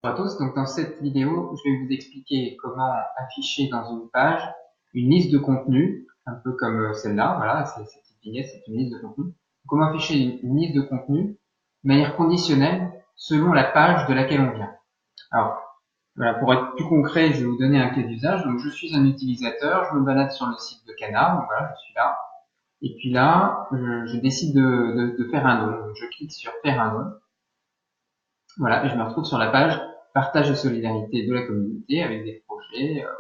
Bonjour à tous, donc dans cette vidéo, je vais vous expliquer comment afficher dans une page une liste de contenu, un peu comme celle-là, voilà, cette petite vignette, c'est une liste de contenu. Comment afficher une liste de contenu de manière conditionnelle selon la page de laquelle on vient. Alors, voilà, pour être plus concret, je vais vous donner un cas d'usage. Donc, je suis un utilisateur, je me balade sur le site de Cana, donc voilà, je suis là. Et puis là, je décide de faire un don. Donc, je clique sur faire un don. Voilà, et je me retrouve sur la page partage et solidarité de la communauté avec des projets. Voilà.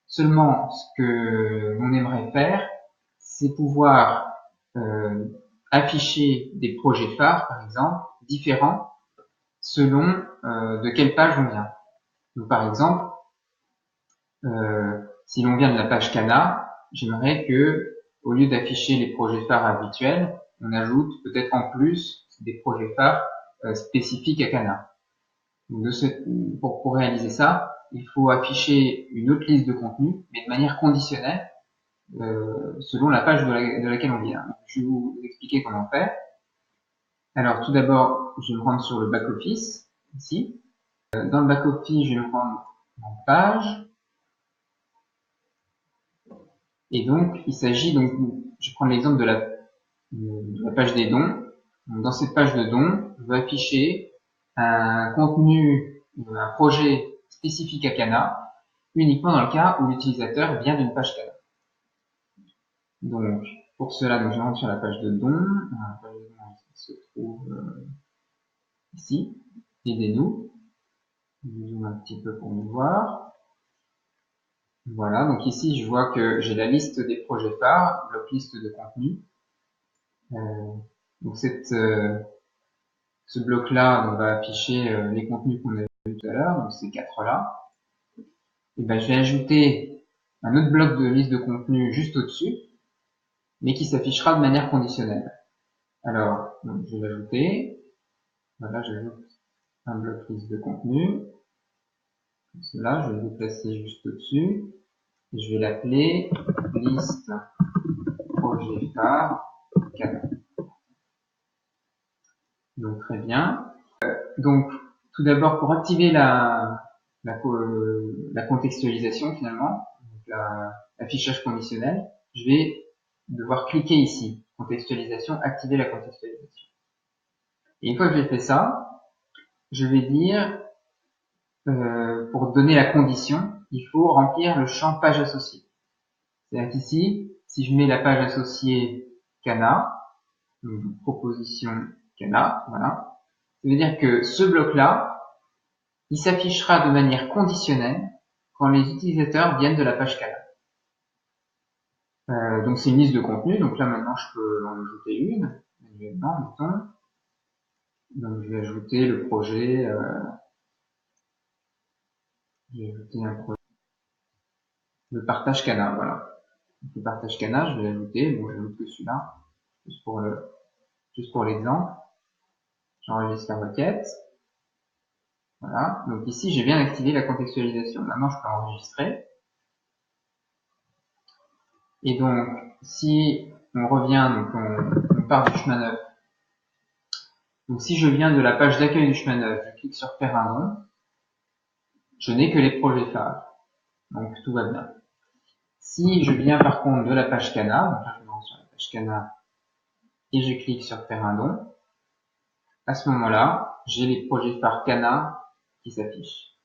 Seulement, ce que l'on aimerait faire, c'est pouvoir euh, afficher des projets phares, par exemple, différents selon de quelle page on vient. Donc, par exemple, si l'on vient de la page Cana, j'aimerais que, au lieu d'afficher les projets phares habituels, on ajoute peut-être en plus des projets phares spécifiques à Cana. Pour réaliser ça, il faut afficher une autre liste de contenus, mais de manière conditionnelle, selon la page de laquelle on vient. Je vais vous expliquer comment faire. Alors, tout d'abord, je vais me rendre sur le back-office, ici. Dans le back-office, je vais me rendre en page. Et donc, il s'agit, donc, je vais prendre l'exemple de la page des dons. Donc, dans cette page de dons, je vais afficher un contenu, un projet spécifique à Cana, uniquement dans le cas où l'utilisateur vient d'une page Cana. Donc, pour cela, donc, je rentre sur la page de dons. La page de dons se trouve ici. Aidez-nous. Je zoome un petit peu pour nous voir. Voilà, donc ici, je vois que j'ai la liste des projets phares, bloc liste de contenu. Donc ce bloc-là va afficher les contenus qu'on a vus tout à l'heure, donc ces quatre-là. Et ben, je vais ajouter un autre bloc de liste de contenu juste au-dessus, mais qui s'affichera de manière conditionnelle. Alors, donc, je vais l'ajouter. Voilà, j'ajoute un bloc liste de contenu. Comme cela, je vais le déplacer juste au-dessus. Et je vais l'appeler liste projet phare Cana. Donc, très bien. Donc, tout d'abord, pour activer la contextualisation finalement, l'affichage conditionnel, je vais devoir cliquer ici, contextualisation, activer la contextualisation. Et une fois que j'ai fait ça, je vais dire, pour donner la condition, il faut remplir le champ page associée. C'est-à-dire qu'ici, si je mets la page associée Cana, donc proposition Cana, voilà, ça veut dire que ce bloc-là, il s'affichera de manière conditionnelle quand les utilisateurs viennent de la page Cana. Donc c'est une liste de contenu, donc là maintenant je peux en ajouter une, manuellement, mettons. Donc je vais ajouter le projet, je vais ajouter un projet, le partage Cana, voilà. Donc, le partage Cana, je vais l'ajouter, bon j'ajoute que celui-là, juste pour l'exemple. J'enregistre la requête. Voilà, donc ici j'ai bien activé la contextualisation. Maintenant je peux enregistrer. Et donc si on revient, donc on part du chemin neuf. Donc si je viens de la page d'accueil du chemin neuf, je clique sur faire un don, je n'ai que les projets phares. Donc tout va bien. Si je viens par contre de la page Cana, donc là je me rends sur la page Cana et je clique sur faire un don, à ce moment-là, j'ai les projets phares Cana qui s'affichent.